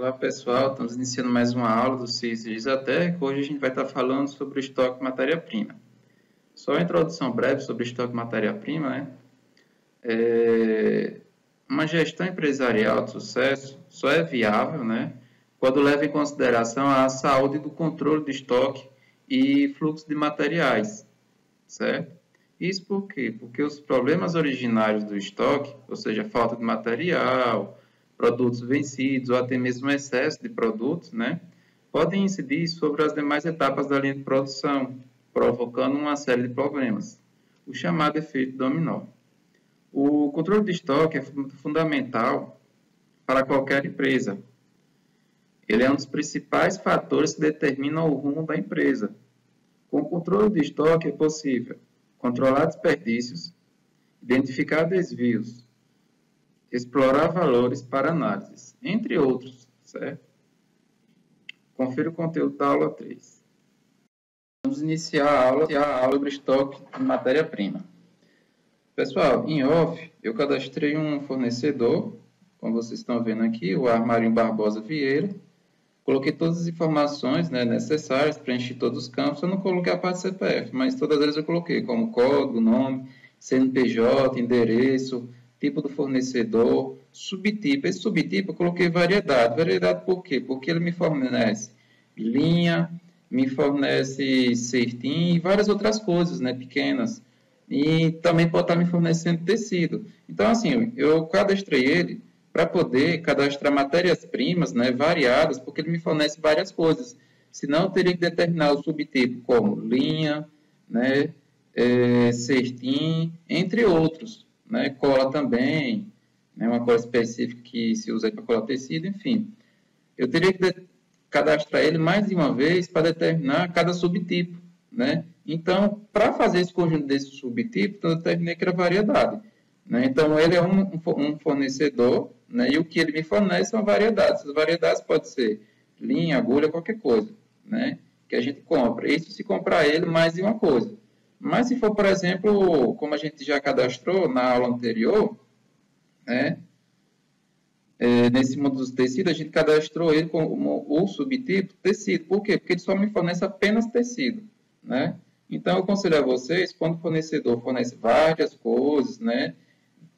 Olá pessoal, estamos iniciando mais uma aula do CIS Gisatec. Hoje a gente vai estar falando sobre o estoque de matéria-prima. Só uma introdução breve sobre o estoque de matéria-prima, né? Uma gestão empresarial de sucesso só é viável, né, quando leva em consideração a saúde do controle de estoque e fluxo de materiais, certo? Isso por quê? Porque os problemas originários do estoque, ou seja, falta de material, produtos vencidos ou até mesmo excesso de produtos, né, podem incidir sobre as demais etapas da linha de produção, provocando uma série de problemas, o chamado efeito dominó. O controle de estoque é fundamental para qualquer empresa. Ele é um dos principais fatores que determinam o rumo da empresa. Com o controle de estoque é possível controlar desperdícios, identificar desvios, explorar valores para análises, entre outros, certo? Confira o conteúdo da aula 3. Vamos iniciar a aula sobre estoque de matéria-prima. Pessoal, em off, eu cadastrei um fornecedor, como vocês estão vendo aqui, o Armarinho Barbosa Vieira. Coloquei todas as informações, né, necessárias, preenchi todos os campos. Eu não coloquei a parte CPF, mas todas elas eu coloquei, como código, nome, CNPJ, endereço, tipo do fornecedor, subtipo. Esse subtipo eu coloquei variedade. Variedade por quê? Porque ele me fornece linha, me fornece certim e várias outras coisas, né, pequenas. E também pode estar me fornecendo tecido. Então, assim, eu cadastrei ele para poder cadastrar matérias-primas, né, variadas, porque ele me fornece várias coisas. Senão, eu teria que determinar o subtipo como linha, né, certim, entre outros. Né, cola também, né, uma cola específica que se usa para colar tecido, enfim. Eu teria que cadastrar ele mais de uma vez para determinar cada subtipo, né? Então, para fazer esse conjunto desses subtipos, eu determinei que era variedade. Né? Então, ele é um fornecedor, né? E o que ele me fornece são variedades. As variedades podem ser linha, agulha, qualquer coisa, né, que a gente compra. Isso se comprar ele mais de uma coisa. Mas se for, por exemplo, como a gente já cadastrou na aula anterior, né, nesse mundo dos tecidos, a gente cadastrou ele como o subtipo tecido. Por quê? Porque ele só me fornece apenas tecido, né? Então, eu aconselho a vocês, quando o fornecedor fornece várias coisas, né,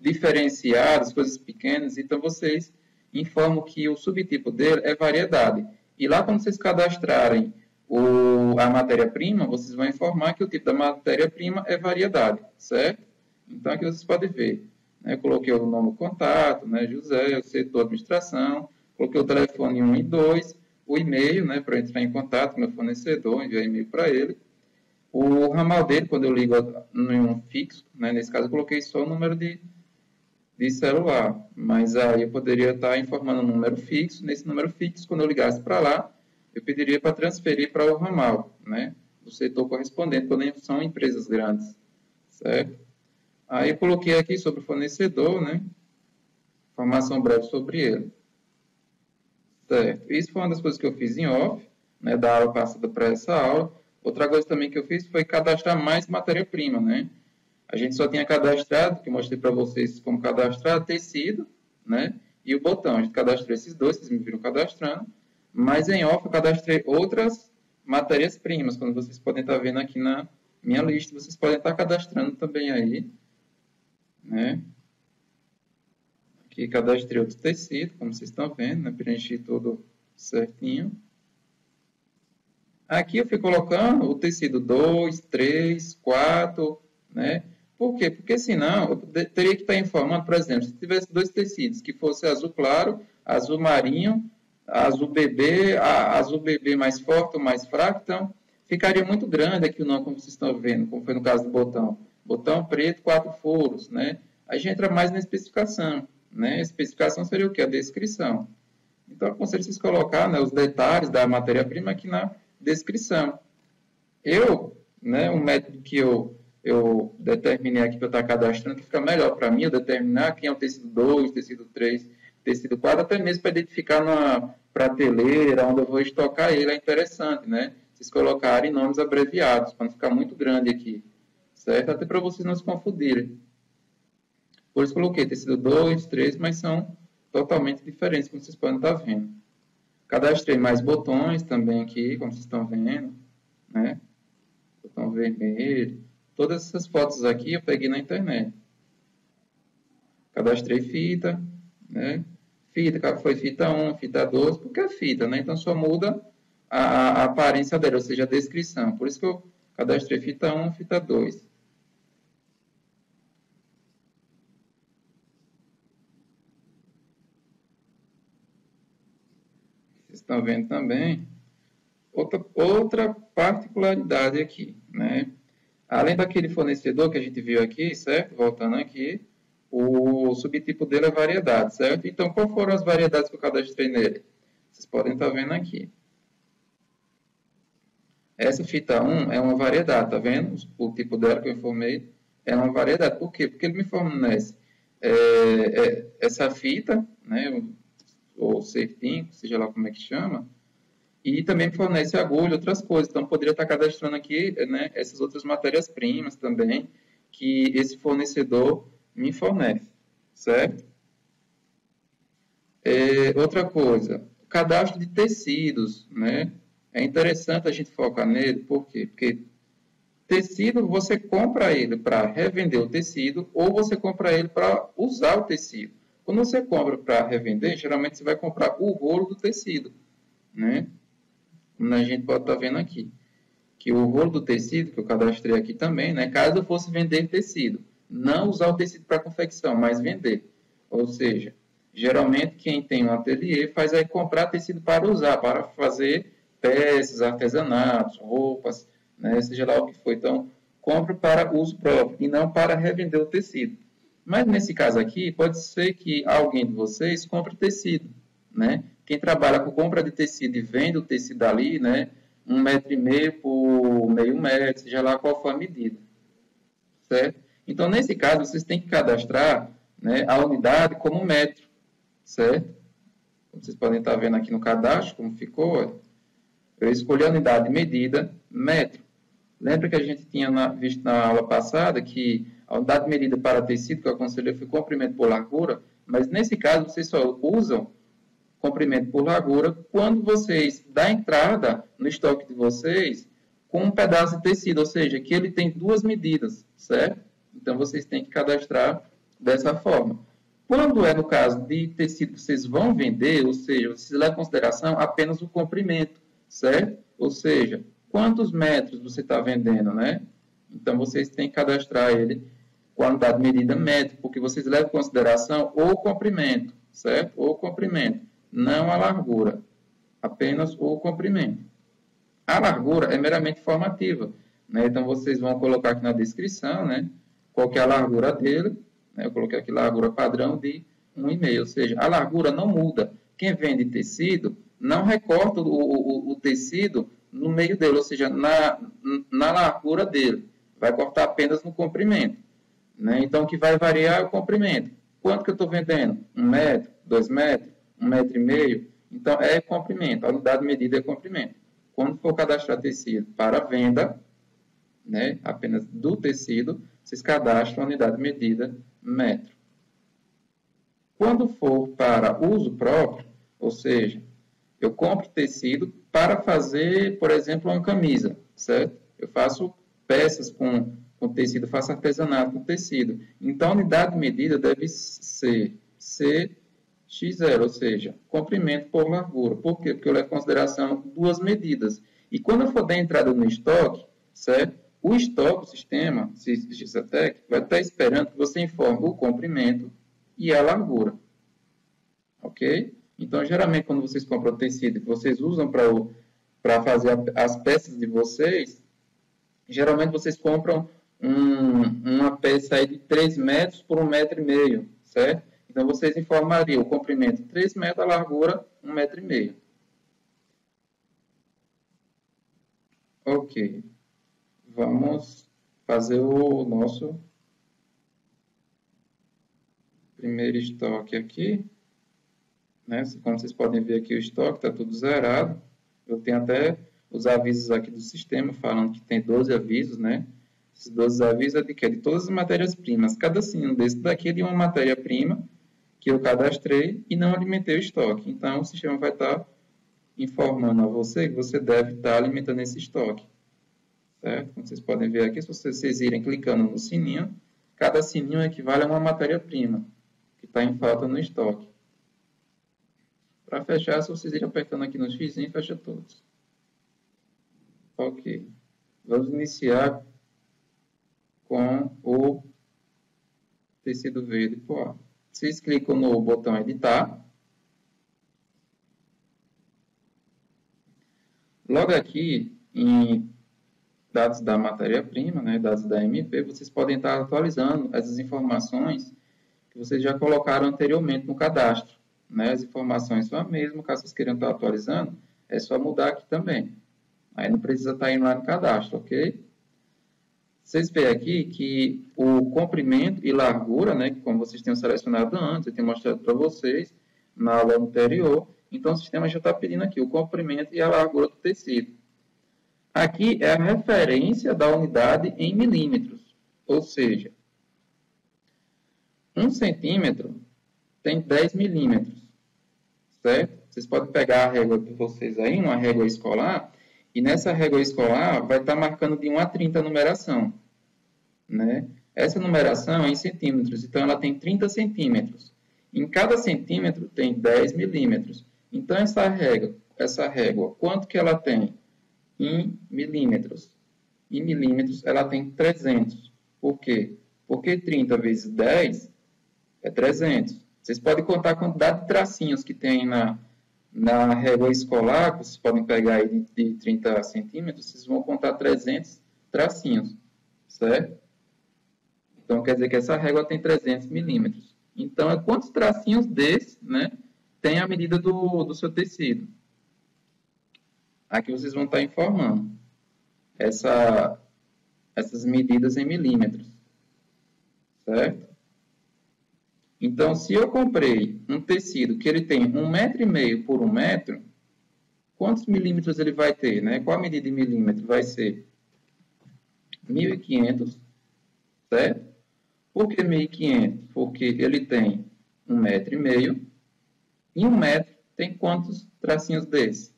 diferenciadas, coisas pequenas, então vocês informam que o subtipo dele é variedade. E lá, quando vocês cadastrarem a matéria-prima, vocês vão informar que o tipo da matéria-prima é variedade, certo? Então, aqui vocês podem ver. Né, eu coloquei o nome do contato, né, José, o setor administração, coloquei o telefone 1 e 2, o e-mail, né, para entrar em contato com o meu fornecedor, enviar e-mail para ele. O ramal dele, quando eu ligo em um fixo, né, nesse caso eu coloquei só o número de celular, mas aí eu poderia estar informando um número fixo. Nesse número fixo, quando eu ligasse para lá, eu pediria para transferir para o ramal, né, do setor correspondente, quando são empresas grandes, certo? Aí eu coloquei aqui sobre o fornecedor, né, informação breve sobre ele, certo? Isso foi uma das coisas que eu fiz em off, né, da aula passada para essa aula. Outra coisa também que eu fiz foi cadastrar mais matéria-prima, né? A gente só tinha cadastrado, que eu mostrei para vocês como cadastrar, tecido, né? E o botão. A gente cadastrou esses dois, vocês me viram cadastrando. Mas em off eu cadastrei outras matérias-primas, como vocês podem estar vendo aqui na minha lista. Vocês podem estar cadastrando também aí, né? Aqui cadastrei outro tecido, como vocês estão vendo, né? Preenchi tudo certinho. Aqui eu fui colocando o tecido 2, 3, 4, né? Por quê? Porque senão eu teria que estar informando, por exemplo, se tivesse dois tecidos, que fosse azul claro, azul marinho, azul bebê mais forte ou mais fraco, então ficaria muito grande aqui o nome, como vocês estão vendo, como foi no caso do botão. Botão preto, 4 furos, né? Aí a gente entra mais na especificação, né? A especificação seria o quê? A descrição. Então, eu aconselho vocês colocar, né, os detalhes da matéria-prima aqui na descrição. Né, um método que eu determinei aqui para eu estar cadastrando, que fica melhor para mim, eu determinar quem é o tecido 2, tecido 3, tecido 4, até mesmo para identificar na prateleira, onde eu vou estocar ele, é interessante, né? Vocês colocarem nomes abreviados, para não ficar muito grande aqui, certo? Até para vocês não se confundirem. Por isso coloquei tecido 2, 3, mas são totalmente diferentes, como vocês podem estar vendo. Cadastrei mais botões também aqui, como vocês estão vendo, né? Botão vermelho. Todas essas fotos aqui eu peguei na internet. Cadastrei fita, né? Fita, foi fita 1, fita 2, porque é fita, né? Então só muda a aparência dela, ou seja, a descrição. Por isso que eu cadastrei fita 1, fita 2. Vocês estão vendo também. Outra particularidade aqui, né? Além daquele fornecedor que a gente viu aqui, certo? Voltando aqui, o subtipo dele é variedade, certo? Então, qual foram as variedades que eu cadastrei nele? Vocês podem estar vendo aqui. Essa fita 1 é uma variedade, tá vendo? O tipo dela que eu informei é uma variedade. Por quê? Porque ele me fornece essa fita, né? Ou certinho, seja lá como é que chama, e também me fornece agulha, outras coisas. Então, poderia estar cadastrando aqui, né, essas outras matérias-primas também, que esse fornecedor me fornece, certo? Outra coisa, cadastro de tecidos, né? É interessante a gente focar nele, por quê? Porque tecido, você compra ele para revender o tecido, ou você compra ele para usar o tecido. Quando você compra para revender, geralmente você vai comprar o rolo do tecido, né? Como a gente pode estar vendo aqui. Que o rolo do tecido, que eu cadastrei aqui também, né? Caso eu fosse vender tecido. Não usar o tecido para confecção, mas vender. Ou seja, geralmente quem tem um ateliê faz aí comprar tecido para usar, para fazer peças, artesanatos, roupas, né? Seja lá o que for. Então, compre para uso próprio e não para revender o tecido. Mas nesse caso aqui, pode ser que alguém de vocês compre tecido, né? Quem trabalha com compra de tecido e vende o tecido ali, né? 1,5 m por meio metro, seja lá qual for a medida, certo? Então, nesse caso, vocês têm que cadastrar, né, a unidade como metro, certo? Como vocês podem estar vendo aqui no cadastro, como ficou, eu escolhi a unidade de medida, metro. Lembra que a gente tinha visto na aula passada que a unidade de medida para tecido que eu aconselhei foi comprimento por largura, mas nesse caso vocês só usam comprimento por largura quando vocês dão entrada no estoque de vocês com um pedaço de tecido, ou seja, que ele tem duas medidas, certo? Então vocês têm que cadastrar dessa forma. Quando é no caso de tecido que vocês vão vender, ou seja, vocês levam em consideração apenas o comprimento, certo? Ou seja, quantos metros você está vendendo, né? Então, vocês têm que cadastrar ele com a unidade de medida metro, porque vocês levam em consideração o comprimento, certo? O comprimento, não a largura, apenas o comprimento. A largura é meramente formativa, né? Então, vocês vão colocar aqui na descrição, né? Qual que é a largura dele, né? Eu coloquei aqui largura padrão de 1,5, ou seja, a largura não muda. Quem vende tecido não recorta o tecido no meio dele, ou seja, na largura dele. Vai cortar apenas no comprimento, né? Então, o que vai variar é o comprimento. Quanto que eu estou vendendo? 1 metro, 2 metros, 1,5 m? Então, é comprimento. A unidade de medida é comprimento. Quando for cadastrar tecido para venda, né, apenas do tecido, vocês cadastram a unidade de medida metro. Quando for para uso próprio, ou seja, eu compro tecido para fazer, por exemplo, uma camisa, certo? Eu faço peças com tecido, faço artesanato com tecido. Então, a unidade de medida deve ser CX0, ou seja, comprimento por largura. Por quê? Porque eu levo em consideração duas medidas. E quando eu for dar entrada no estoque, certo? O estoque, o sistema, Gisatec, vai estar esperando que você informe o comprimento e a largura. Ok? Então, geralmente, quando vocês compram tecido que vocês usam para fazer as peças de vocês, geralmente vocês compram uma peça aí de 3 metros por 1,5 m, certo? Então, vocês informariam o comprimento 3 metros, a largura 1,5 m. Ok. Vamos fazer o nosso primeiro estoque aqui. Né? Como vocês podem ver aqui, o estoque está tudo zerado. Eu tenho até os avisos aqui do sistema, falando que tem 12 avisos, né? Esses 12 avisos é de quê? De todas as matérias-primas. Cada sino desse daqui é de uma matéria-prima que eu cadastrei e não alimentei o estoque. Então, o sistema vai estar informando a você que você deve estar alimentando esse estoque. Certo? Como vocês podem ver aqui, se vocês irem clicando no sininho, cada sininho equivale a uma matéria-prima que está em falta no estoque. Para fechar, se vocês irem apertando aqui no X, fecha todos. Ok. Vamos iniciar com o tecido verde poá. Vocês clicam no botão editar. Logo aqui, em dados da matéria-prima, né, dados da MP, vocês podem estar atualizando essas informações que vocês já colocaram anteriormente no cadastro. Né? As informações são as mesmas, caso vocês queiram estar atualizando, é só mudar aqui também. Aí não precisa estar indo lá no cadastro, ok? Vocês veem aqui que o comprimento e largura, né, que como vocês tinham selecionado antes, eu tenho mostrado para vocês na aula anterior, então o sistema já está pedindo aqui o comprimento e a largura do tecido. Aqui é a referência da unidade em milímetros, ou seja, 1 centímetro tem 10 milímetros, certo? Vocês podem pegar a régua de vocês aí, uma régua escolar, e nessa régua escolar vai estar marcando de 1 a 30 a numeração, né? Essa numeração é em centímetros, então ela tem 30 centímetros. Em cada centímetro tem 10 milímetros. Então essa régua, quanto que ela tem? Em milímetros. Em milímetros ela tem 300. Por quê? Porque 30 vezes 10 é 300. Vocês podem contar a quantidade de tracinhos que tem na régua escolar, que vocês podem pegar aí de 30 centímetros, vocês vão contar 300 tracinhos, certo? Então quer dizer que essa régua tem 300 milímetros. Então é quantos tracinhos desses, né, tem a medida do seu tecido. Aqui vocês vão estar informando essas medidas em milímetros, certo? Então, se eu comprei um tecido que ele tem 1,5 m por 1 metro, quantos milímetros ele vai ter, né? Qual a medida em milímetro? Vai ser 1.500, certo? Por que 1.500? Porque ele tem 1,5 m, e 1 metro tem quantos tracinhos desses?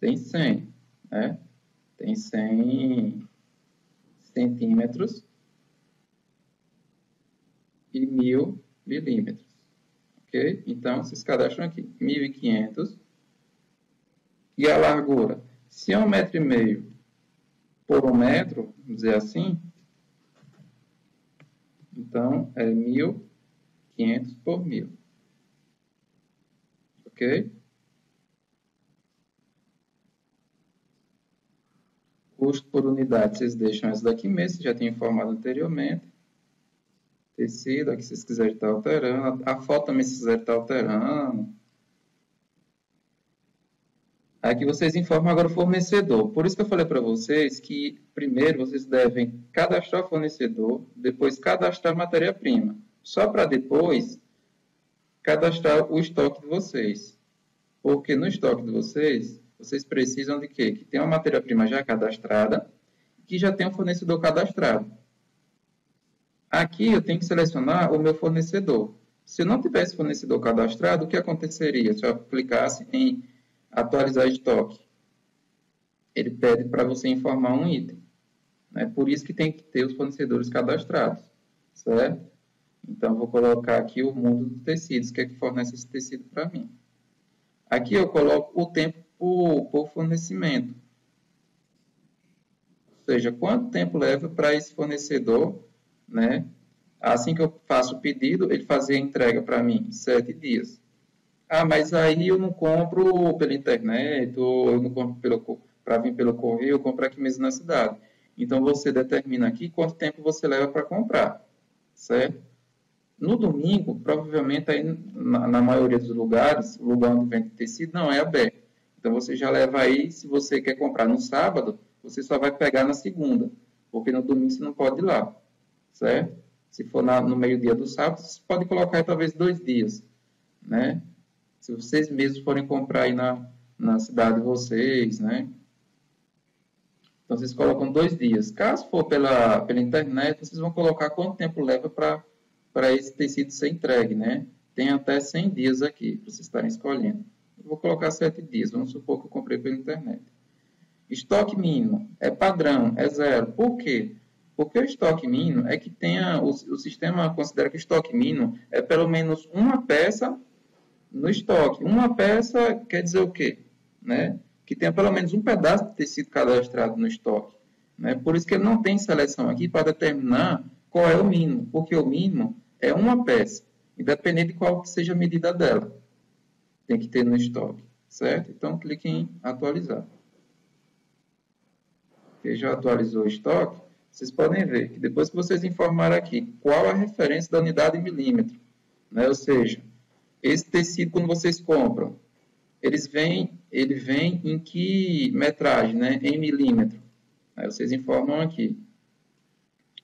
Tem 100, né? Tem 100 centímetros e 1.000 milímetros, ok? Então, vocês cadastram aqui, 1.500. E a largura? Se é 1,5 m por 1 metro, vamos dizer assim, então é 1.500 por 1.000, ok? Custo por unidade, vocês deixam essa daqui mesmo, já tinha informado anteriormente. Tecido, aqui se vocês quiserem estar alterando. A foto também se quiserem estar alterando. Aqui vocês informam agora o fornecedor. Por isso que eu falei para vocês que primeiro vocês devem cadastrar o fornecedor, depois cadastrar a matéria-prima. Só para depois cadastrar o estoque de vocês. Porque no estoque de vocês, vocês precisam de quê? Que tenha uma matéria-prima já cadastrada e que já tenha um fornecedor cadastrado. Aqui eu tenho que selecionar o meu fornecedor. Se eu não tivesse fornecedor cadastrado, o que aconteceria se eu aplicasse em atualizar estoque? Ele pede para você informar um item. Né? Por isso que tem que ter os fornecedores cadastrados. Certo? Então, vou colocar aqui o mundo dos tecidos, que é que fornece esse tecido para mim. Aqui eu coloco o tempo por fornecimento. Ou seja, quanto tempo leva para esse fornecedor, né? Assim que eu faço o pedido, ele fazer a entrega para mim em 7 dias. Ah, mas aí eu não compro pela internet, ou eu não compro para vir pelo correio, eu compro aqui mesmo na cidade. Então, você determina aqui quanto tempo você leva para comprar, certo? No domingo, provavelmente, aí, na maioria dos lugares, o lugar onde vende tecido não é aberto. Então, você já leva aí, se você quer comprar no sábado, você só vai pegar na segunda, porque no domingo você não pode ir lá, certo? Se for no meio-dia do sábado, você pode colocar aí, talvez 2 dias, né? Se vocês mesmos forem comprar aí na cidade de vocês, né? Então, vocês colocam 2 dias. Caso for pela internet, vocês vão colocar quanto tempo leva para esse tecido ser entregue, né? tem até 100 dias aqui, para vocês estarem escolhendo. Eu vou colocar 7 dias, vamos supor que eu comprei pela internet. Estoque mínimo é padrão, é 0. Por quê? Porque o estoque mínimo é que tenha, o sistema considera que o estoque mínimo é pelo menos uma peça no estoque. Uma peça quer dizer o quê? Né? Que tenha pelo menos um pedaço de tecido cadastrado no estoque. Né? Por isso que ele não tem seleção aqui para determinar qual é o mínimo, porque o mínimo é uma peça, independente de qual seja a medida dela. Tem que ter no estoque, certo? Então, clique em atualizar. Porque já atualizou o estoque, vocês podem ver que depois que vocês informarem aqui qual a referência da unidade em milímetro, né? Ou seja, esse tecido, quando vocês compram, ele vem em que metragem, né? Em milímetro. Aí vocês informam aqui,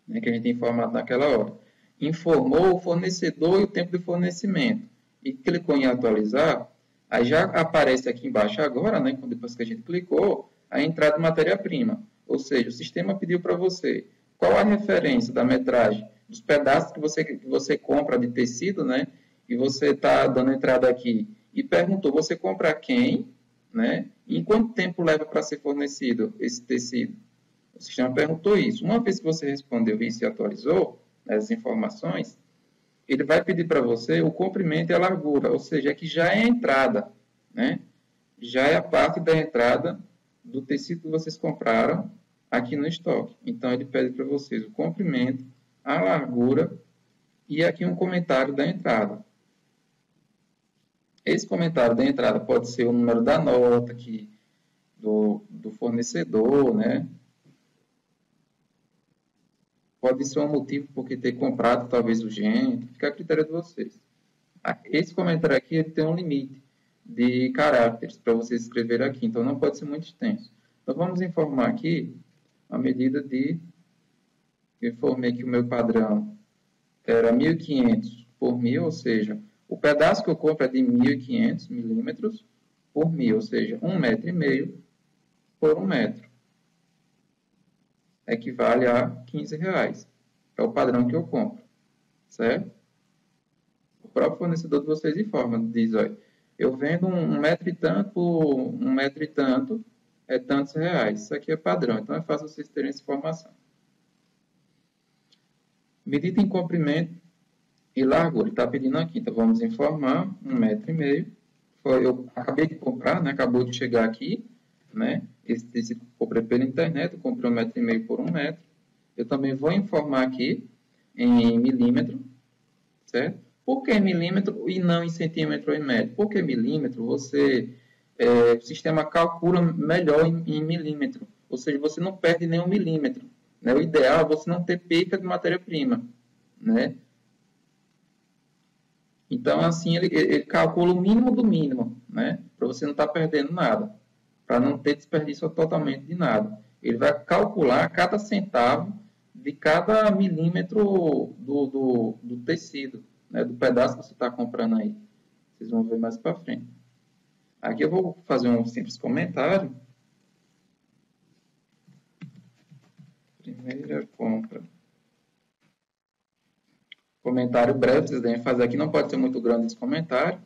né? Que a gente tem informado naquela hora. Informou o fornecedor e o tempo de fornecimento. E clicou em atualizar, aí já aparece aqui embaixo agora, né? Depois que a gente clicou, a entrada de matéria-prima. Ou seja, o sistema pediu para você qual a referência da metragem dos pedaços que você compra de tecido, né? E você está dando entrada aqui e perguntou, você compra quem, né? E em quanto tempo leva para ser fornecido esse tecido? O sistema perguntou isso. Uma vez que você respondeu isso e atualizou as informações, ele vai pedir para você o comprimento e a largura, ou seja, que já é a entrada, né? Já é a parte da entrada do tecido que vocês compraram aqui no estoque. Então, ele pede para vocês o comprimento, a largura e aqui um comentário da entrada. Esse comentário da entrada pode ser o número da nota aqui do fornecedor, né? Pode ser um motivo porque ter comprado talvez urgente, fica a critério de vocês. Esse comentário aqui ele tem um limite de caracteres para vocês escrever aqui, então não pode ser muito extenso. Então vamos informar aqui a medida de... Eu informei que o meu padrão era 1.500 por 1.000, ou seja, o pedaço que eu compro é de 1.500 milímetros por 1.000, ou seja, 1,5 metro por 1 metro. Equivale a R$15. É o padrão que eu compro, certo? O próprio fornecedor de vocês informa, diz, olha, eu vendo 1 metro e tanto por 1 metro e tanto, é tantos reais. Isso aqui é padrão, então é fácil vocês terem essa informação. Medida em comprimento e largura, ele está pedindo aqui, então vamos informar 1,5 metro. Eu acabei de comprar, né? Acabou de chegar aqui, né? Esse tecido que eu comprei pela internet, eu comprei 1,5 metro por 1 metro. Eu também vou informar aqui em milímetro, certo? Por que milímetro e não em centímetro ou em metro? Porque milímetro, o sistema calcula melhor em milímetro. Ou seja, você não perde nenhum milímetro. Né? O ideal é você não ter perca de matéria-prima. Né? Então, assim, ele calcula o mínimo do mínimo, né? Para você não estar perdendo nada. Para não ter desperdício totalmente de nada. Ele vai calcular cada centavo de cada milímetro do tecido, né? Do pedaço que você está comprando aí. Vocês vão ver mais para frente. Aqui eu vou fazer um simples comentário. Primeira compra. Comentário breve, vocês devem fazer aqui, não pode ser muito grande esse comentário.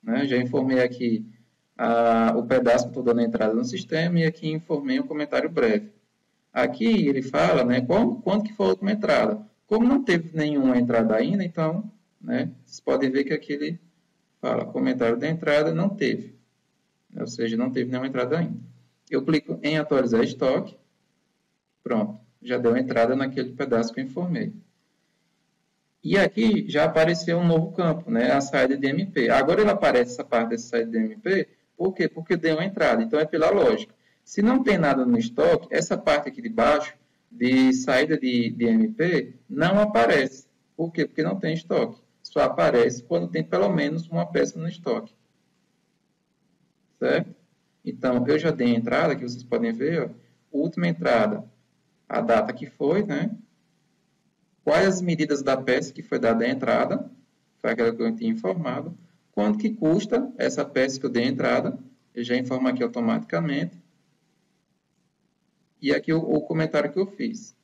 Né? Já informei aqui o pedaço que estou dando entrada no sistema e aqui informei um comentário breve. Aqui ele fala, né, quanto que foi a última entrada. Como não teve nenhuma entrada ainda, então, né, vocês podem ver que aqui ele fala, comentário da entrada não teve. Ou seja, não teve nenhuma entrada ainda. Eu clico em atualizar estoque. Pronto, já deu entrada naquele pedaço que eu informei. E aqui já apareceu um novo campo, né, a saída de MP. Agora ele aparece essa parte dessa saída de MP, por quê? Porque deu uma entrada, então é pela lógica. Se não tem nada no estoque, essa parte aqui de baixo, de saída de MP, não aparece. Por quê? Porque não tem estoque. Só aparece quando tem pelo menos uma peça no estoque. Certo? Então, eu já dei a entrada, que vocês podem ver, ó, última entrada, a data que foi, né? Quais as medidas da peça que foi dada a entrada, foi aquela que eu tinha informado, quanto que custa essa peça que eu dei a entrada, eu já informo aqui automaticamente, e aqui o comentário que eu fiz,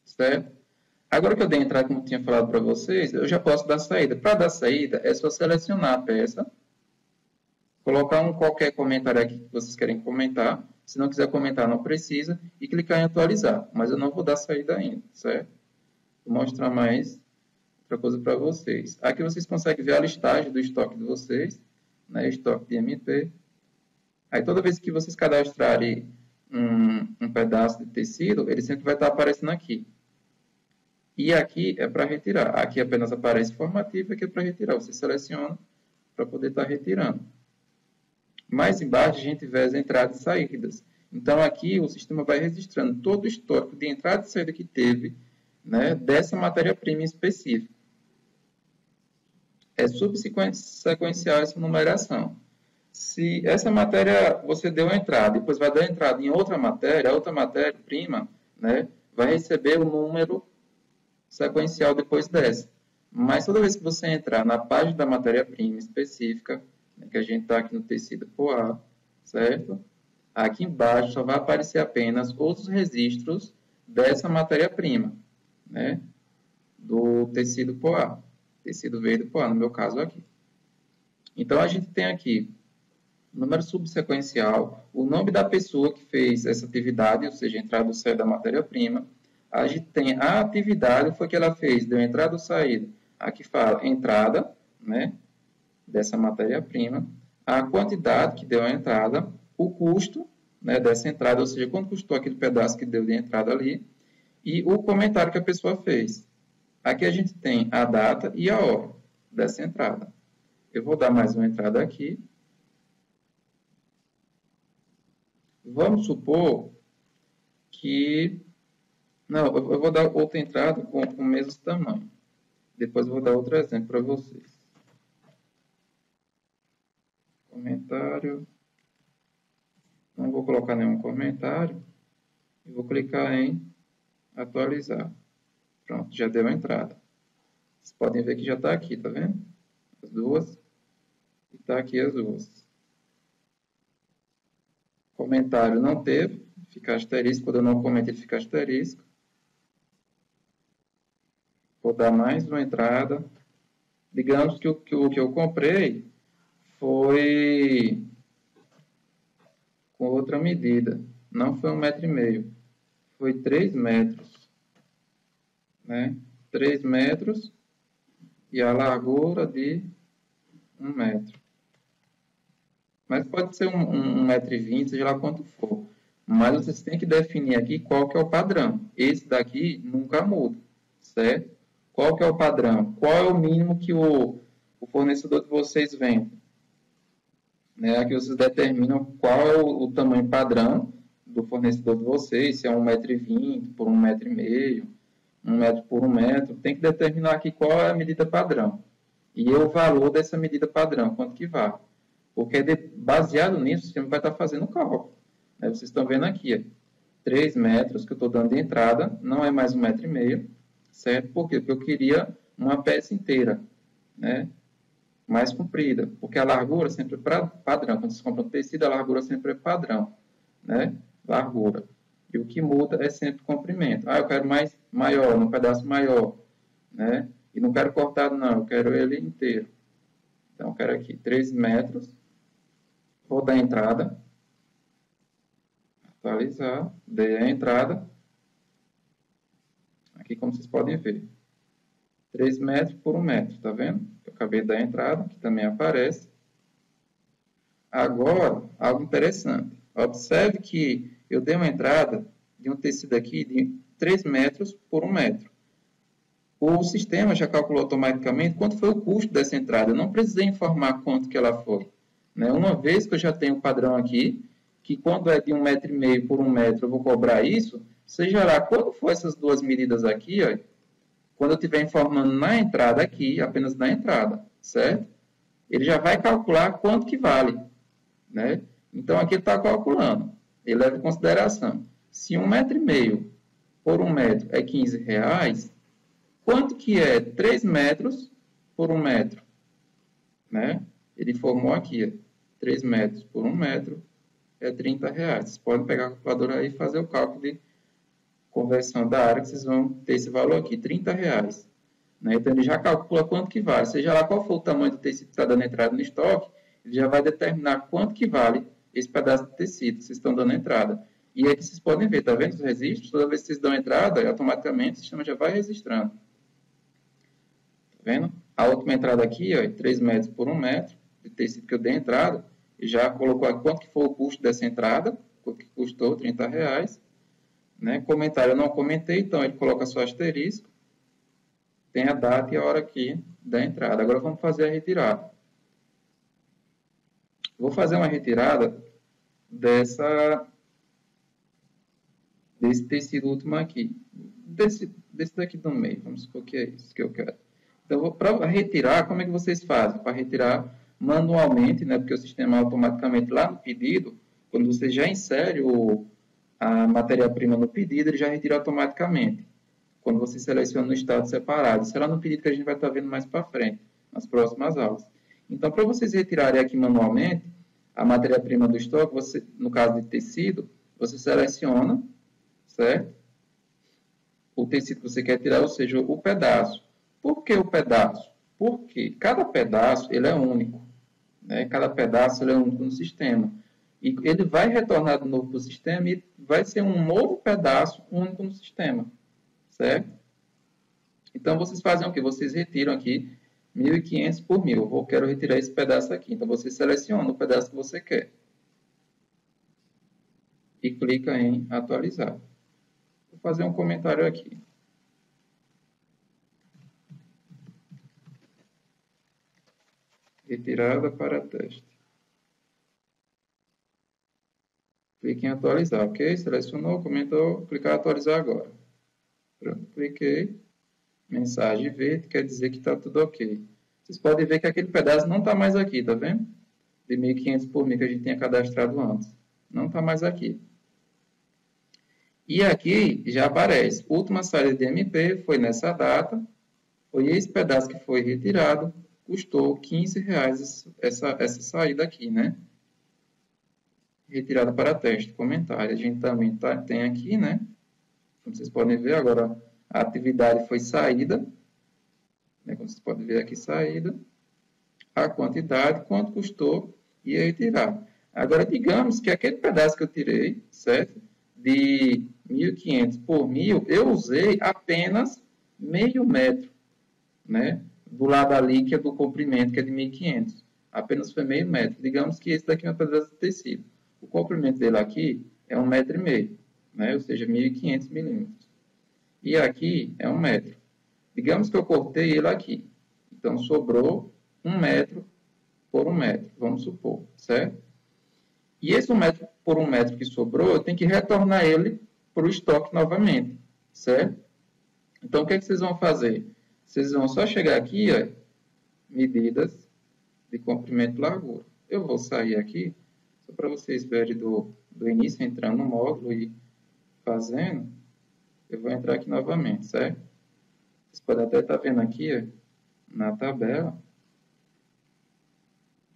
certo? Agora que eu dei entrada, como eu tinha falado para vocês, eu já posso dar saída. Para dar saída, é só selecionar a peça, colocar qualquer comentário aqui que vocês querem comentar. Se não quiser comentar, não precisa. E clicar em atualizar. Mas eu não vou dar saída ainda, certo? Vou mostrar mais outra coisa para vocês. Aqui vocês conseguem ver a listagem do estoque de vocês, né? Estoque de MP. Aí toda vez que vocês cadastrarem um pedaço de tecido, ele sempre vai estar aparecendo aqui. E aqui é para retirar. Aqui apenas aparece formativo, aqui é para retirar. Você seleciona para poder estar retirando. Mais embaixo a gente vê as entradas e saídas. Então aqui o sistema vai registrando todo o histórico de entrada e saída que teve, né, dessa matéria-prima específica. É subsequencial essa numeração. Se essa matéria você deu entrada, depois vai dar entrada em outra matéria, a outra matéria-prima, né, vai receber o número sequencial depois dessa. Mas toda vez que você entrar na página da matéria-prima específica, né, que a gente está aqui no tecido poá, certo? Aqui embaixo só vai aparecer apenas os registros dessa matéria-prima, né, do tecido poá, tecido verde poá, no meu caso aqui. Então, a gente tem aqui número subsequencial, o nome da pessoa que fez essa atividade, ou seja, entrada ou saída da matéria-prima. A gente tem a atividade, foi que ela fez, deu entrada ou saída. Aqui fala entrada, né, dessa matéria-prima, a quantidade que deu a entrada, o custo, né, dessa entrada, ou seja, quanto custou aquele pedaço que deu de entrada ali, e o comentário que a pessoa fez. Aqui a gente tem a data e a hora dessa entrada. Eu vou dar mais uma entrada aqui. Vamos supor que... Não, eu vou dar outra entrada com o mesmo tamanho. Depois eu vou dar outro exemplo para vocês. Comentário. Não vou colocar nenhum comentário. E vou clicar em atualizar. Pronto, já deu a entrada. Vocês podem ver que já está aqui, tá vendo? As duas. E está aqui as duas. Comentário não teve, fica asterisco. Quando eu não comento, ele fica asterisco. Vou dar mais uma entrada. Digamos que o que eu comprei foi com outra medida. Não foi 1,5 metro. Foi 3 metros. Né? 3 metros e a largura de 1 metro. Mas pode ser 1,20 m, seja lá quanto for. Mas vocês têm que definir aqui qual que é o padrão. Esse daqui nunca muda, certo? Qual que é o padrão? Qual é o mínimo que o fornecedor de vocês vende? Né? Aqui vocês determinam qual é o tamanho padrão do fornecedor de vocês, se é 1,20 m por 1,5 m, 1 metro por 1 metro. Tem que determinar aqui qual é a medida padrão. E o valor dessa medida padrão, quanto que vale. Porque baseado nisso, o sistema vai estar fazendo o cálculo. Né? Vocês estão vendo aqui, ó, 3 metros que eu estou dando de entrada, não é mais 1,5 m, certo? Por quê? Porque eu queria uma peça inteira, né? Mais comprida, porque a largura sempre é padrão. Quando vocês compram tecido, a largura sempre é padrão, né? Largura. E o que muda é sempre o comprimento. Ah, eu quero maior, um pedaço maior, né? E não quero cortado, não, eu quero ele inteiro. Então, eu quero aqui 3 metros. Vou dar a entrada. Atualizar. Dei a entrada. Aqui, como vocês podem ver. 3 metros por 1 metro, tá vendo? Eu acabei de dar a entrada, que também aparece. Agora, algo interessante. Observe que eu dei uma entrada de um tecido aqui de 3 metros por 1 metro. O sistema já calculou automaticamente quanto foi o custo dessa entrada. Eu não precisei informar quanto que ela foi. Né? Uma vez que eu já tenho o padrão aqui, que quando é de 1,5 m por 1 metro eu vou cobrar isso, seja lá quando for essas duas medidas aqui, ó, quando eu estiver informando na entrada aqui, apenas na entrada, certo? Ele já vai calcular quanto que vale. Né? Então, aqui ele está calculando. Ele leva em consideração. Se 1,5 m por 1 metro é R$15, quanto que é 3 metros por 1 metro? Né? Ele formou aqui, ó, 3 metros por 1 metro é R$30. Vocês podem pegar a calculadora aí e fazer o cálculo de conversão da área, que vocês vão ter esse valor aqui, R$30. Né? Então, ele já calcula quanto que vale. Seja lá qual for o tamanho do tecido que está dando entrada no estoque, ele já vai determinar quanto que vale esse pedaço de tecido que vocês estão dando entrada. E aqui vocês podem ver, tá vendo os registros? Toda vez que vocês dão entrada, automaticamente o sistema já vai registrando. Tá vendo? A última entrada aqui, ó, 3 metros por 1 metro, de tecido que eu dei entrada, já colocou quanto que foi o custo dessa entrada, que custou R$30. Né? Comentário eu não comentei, então ele coloca só asterisco, tem a data e a hora aqui da entrada. Agora vamos fazer a retirada. Vou fazer uma retirada desse tecido último aqui, desse daqui do meio, vamos supor que é isso que eu quero. Então, para retirar, como é que vocês fazem? Para retirar manualmente, né, porque o sistema automaticamente lá no pedido, quando você já insere a matéria-prima no pedido, ele já retira automaticamente, quando você seleciona no estado separado. Será no pedido que a gente vai estar vendo mais para frente, nas próximas aulas. Então, para vocês retirarem aqui manualmente a matéria-prima do estoque, você, no caso de tecido, você seleciona, certo? O tecido que você quer tirar, ou seja, o pedaço. Por que o pedaço? Porque cada pedaço ele é único. Né? Cada pedaço ele é único no sistema. E ele vai retornar de novo para o sistema e vai ser um novo pedaço único no sistema. Certo? Então, vocês fazem o quê? Vocês retiram aqui 1.500 por 1.000. Eu quero retirar esse pedaço aqui. Então, você seleciona o pedaço que você quer. E clica em atualizar. Vou fazer um comentário aqui. Retirada para teste. Clique em atualizar, ok? Selecionou, comentou, clicar em atualizar agora. Pronto, cliquei. Mensagem verde, quer dizer que está tudo ok. Vocês podem ver que aquele pedaço não está mais aqui, tá vendo? De 1.500 por 1.000 que a gente tinha cadastrado antes. Não está mais aqui. E aqui já aparece, última saída de MP foi nessa data, foi esse pedaço que foi retirado, custou R$15 essa saída aqui, né? Retirada para teste, comentário. A gente também tem aqui, né? Como vocês podem ver, agora a atividade foi saída, né? Como vocês podem ver aqui, saída, a quantidade, quanto custou e a retirada. Agora, digamos que aquele pedaço que eu tirei, certo? De 1.500 por 1.000, eu usei apenas meio metro, né? Do lado ali, que é do comprimento, que é de 1.500. Apenas foi meio metro. Digamos que esse daqui é um pedaço de tecido. O comprimento dele aqui é 1,5 metro, né? Ou seja, 1.500 milímetros. E aqui é 1 metro. Digamos que eu cortei ele aqui. Então, sobrou 1 metro por 1 metro, vamos supor, certo? E esse 1 metro por 1 metro que sobrou, eu tenho que retornar ele para o estoque novamente, certo? Então, o que é que vocês vão fazer? Vocês vão só chegar aqui, ó, medidas de comprimento e largura. Eu vou sair aqui, só para vocês verem do início, entrando no módulo e fazendo. Eu vou entrar aqui novamente, certo? Vocês podem até estar vendo aqui, ó, na tabela,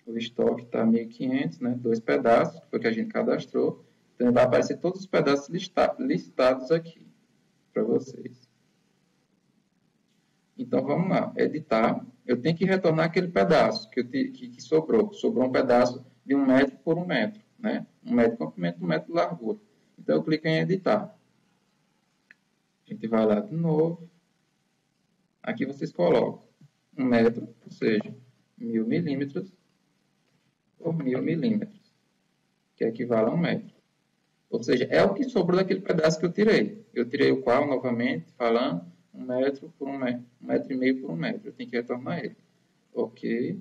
o estoque está 1.500, né? 2 pedaços, que foi que a gente cadastrou. Então, vai aparecer todos os pedaços listados aqui para vocês. Então, vamos lá. Editar. Eu tenho que retornar aquele pedaço que sobrou. Sobrou um pedaço de 1 metro por 1 metro, né? 1 metro de comprimento, 1 metro de largura. Então, eu clico em editar. A gente vai lá de novo. Aqui vocês colocam 1 metro, ou seja, 1.000 milímetros por 1.000 milímetros, que equivale a 1 metro. Ou seja, é o que sobrou daquele pedaço que eu tirei. Eu tirei o qual, novamente, falando, 1 metro por 1 metro, 1,5 metro por 1 metro. Eu tenho que retornar ele. Ok.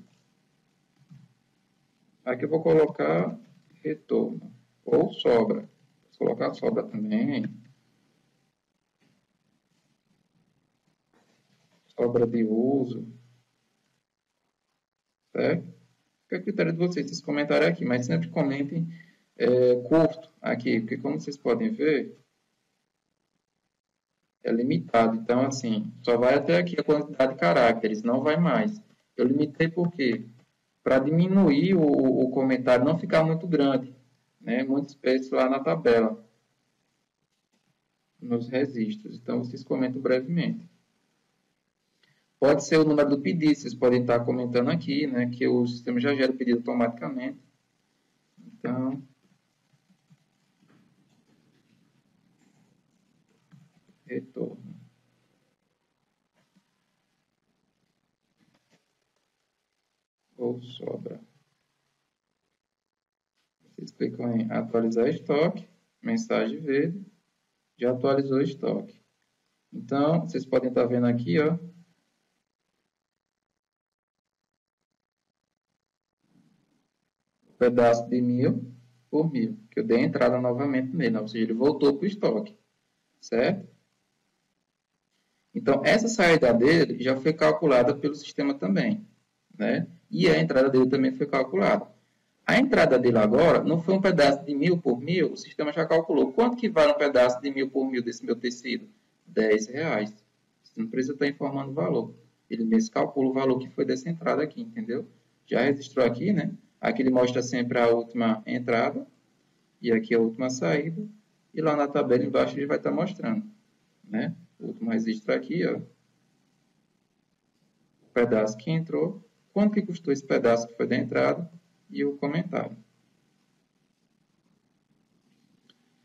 Aqui eu vou colocar retorno, ou sobra. Vou colocar sobra também. Sobra de uso. Certo? Fica a critério de vocês, vocês comentarem aqui, mas sempre comentem curto aqui, porque como vocês podem ver, é limitado. Então, assim, só vai até aqui a quantidade de caracteres, não vai mais. Eu limitei por quê? Para diminuir o comentário, não ficar muito grande, né? Muito espaço lá na tabela. nos registros. Então, vocês comentam brevemente. Pode ser o número do pedido, vocês podem estar comentando aqui, né, que o sistema já gera o pedido automaticamente. Então, retorno. Ou sobra. Vocês clicam em atualizar estoque, mensagem verde, já atualizou o estoque. Então, vocês podem estar vendo aqui, ó, pedaço de 1000 por 1000, que eu dei entrada novamente nele, ou seja, ele voltou para o estoque, certo? Então, essa saída dele já foi calculada pelo sistema também, né? E a entrada dele também foi calculada. A entrada dele agora não foi um pedaço de 1000 por 1000, o sistema já calculou. Quanto que vale um pedaço de 1000 por 1000 desse meu tecido? R$10. Você não precisa estar informando o valor. Ele mesmo calcula o valor que foi dessa entrada aqui, entendeu? Já registrou aqui, né? Aqui ele mostra sempre a última entrada e aqui a última saída. E lá na tabela embaixo ele vai estar mostrando, né? O último registro aqui, ó. O pedaço que entrou. Quanto que custou esse pedaço que foi da entrada? E o comentário.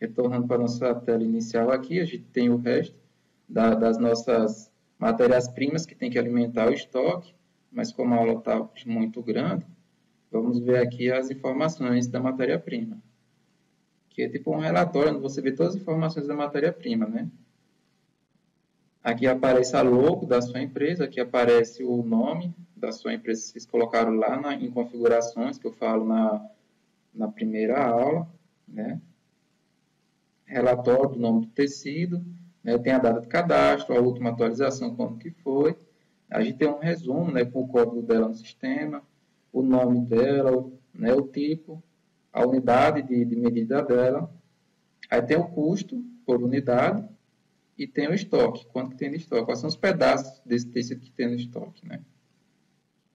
Retornando para a nossa tela inicial aqui, a gente tem o resto das nossas matérias-primas que tem que alimentar o estoque, mas como a aula está muito grande, vamos ver aqui as informações da matéria-prima, que é tipo um relatório onde você vê todas as informações da matéria-prima, né? Aqui aparece a logo da sua empresa, aqui aparece o nome da sua empresa, vocês colocaram lá em configurações, que eu falo na primeira aula, né? Relatório do nome do tecido, né? Tem a data de cadastro, a última atualização, quando que foi. A gente tem um resumo, né, com o código dela no sistema, o nome dela, né, o tipo, a unidade de medida dela. Aí tem o custo por unidade e tem o estoque, quanto que tem de estoque, quais são os pedaços desse tecido que tem no estoque, né?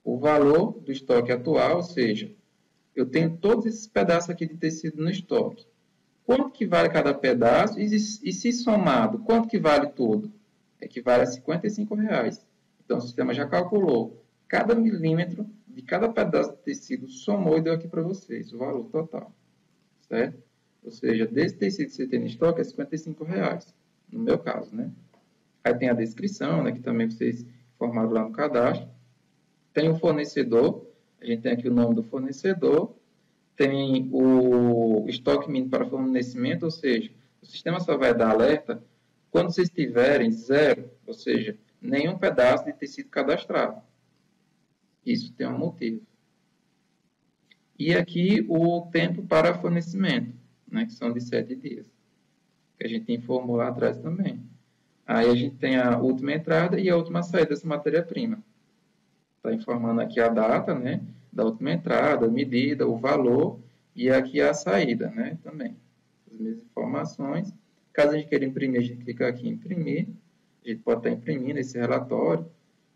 O valor do estoque atual, ou seja, eu tenho todos esses pedaços aqui de tecido no estoque. Quanto que vale cada pedaço e se somado, quanto que vale tudo? Equivale a R$55. Então, o sistema já calculou cada milímetro de cada pedaço de tecido, somou e deu aqui para vocês o valor total, certo? Ou seja, desse tecido que você tem no estoque é R$55, no meu caso, né? Aí tem a descrição, né, que também vocês informaram lá no cadastro. Tem o fornecedor, a gente tem aqui o nome do fornecedor, tem o estoque mínimo para fornecimento, ou seja, o sistema só vai dar alerta quando vocês tiverem zero, ou seja, nenhum pedaço de tecido cadastrado. Isso tem um motivo. E aqui o tempo para fornecimento, né, que são de 7 dias, que a gente informou lá atrás também. Aí a gente tem a última entrada e a última saída dessa matéria-prima. Está informando aqui a data, né, da última entrada, a medida, o valor e aqui a saída, né, também. As mesmas informações. Caso a gente queira imprimir, a gente clica aqui em imprimir. A gente pode estar imprimindo esse relatório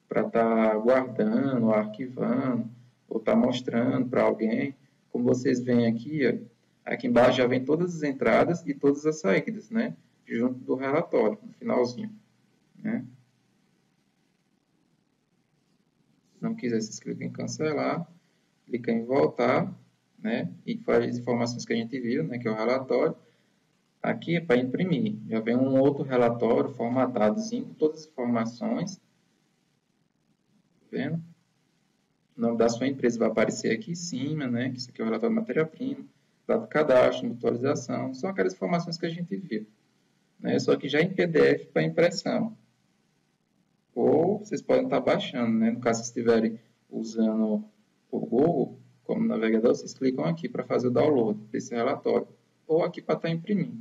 para estar guardando, arquivando, ou estar mostrando para alguém. Como vocês veem aqui, ó, aqui embaixo já vem todas as entradas e todas as saídas, né, junto do relatório, no finalzinho, né. Se não quiser, vocês clicam em cancelar, clica em voltar, né, e faz as informações que a gente viu, né, que é o relatório. Aqui é para imprimir, já vem um outro relatório formatadozinho com todas as informações. Tá vendo? O nome da sua empresa vai aparecer aqui em cima, né, que isso aqui é o relatório de matéria-prima, data de cadastro, atualização, são aquelas informações que a gente viu, né, só que já em PDF para impressão. Ou vocês podem estar baixando, né? No caso, se estiverem usando o Google como navegador, vocês clicam aqui para fazer o download desse relatório, ou aqui para estar imprimindo.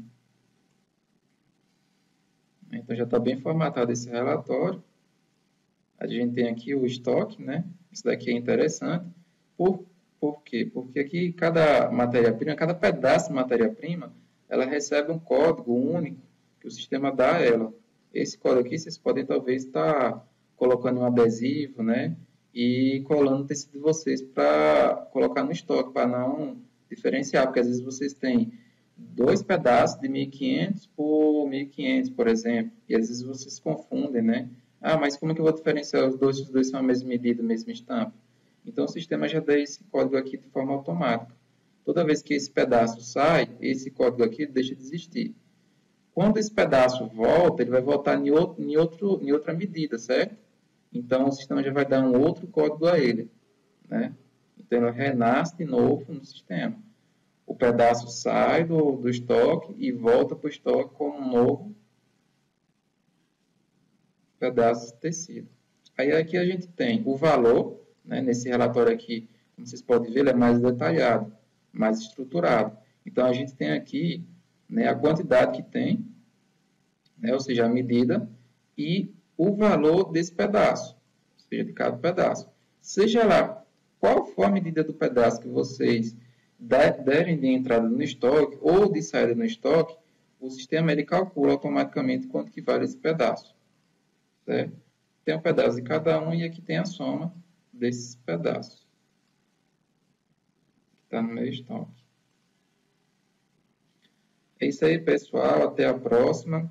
Então, já está bem formatado esse relatório. A gente tem aqui o estoque, né? Isso daqui é interessante. Por quê? Porque aqui cada matéria-prima, cada pedaço de matéria-prima, ela recebe um código único que o sistema dá a ela. Esse código aqui, vocês podem talvez estar colocando um adesivo, né? E colando o tecido de vocês para colocar no estoque, para não diferenciar, porque às vezes vocês têm dois pedaços de 1.500 por 1.500, por exemplo. E às vezes vocês confundem, né? Ah, mas como é que eu vou diferenciar os dois são a mesma medida, a mesma estampa? Então o sistema já dá esse código aqui de forma automática. Toda vez que esse pedaço sai, esse código aqui deixa de existir. Quando esse pedaço volta, ele vai voltar em outra medida, certo? Então o sistema já vai dar um outro código a ele, né? Então ele renasce de novo no sistema. O pedaço sai do estoque e volta para o estoque com um novo pedaço de tecido. Aí aqui a gente tem o valor, né? Nesse relatório aqui, como vocês podem ver, ele é mais detalhado, mais estruturado. Então a gente tem aqui, né, a quantidade que tem, né, ou seja, a medida, e o valor desse pedaço, ou seja, de cada pedaço. Seja lá qual for a medida do pedaço que vocês derem de entrada no estoque ou de saída no estoque, o sistema ele calcula automaticamente quanto que vale esse pedaço. Certo? Tem um pedaço de cada um e aqui tem a soma desses pedaços que está no meu estoque. É isso aí, pessoal. Até a próxima.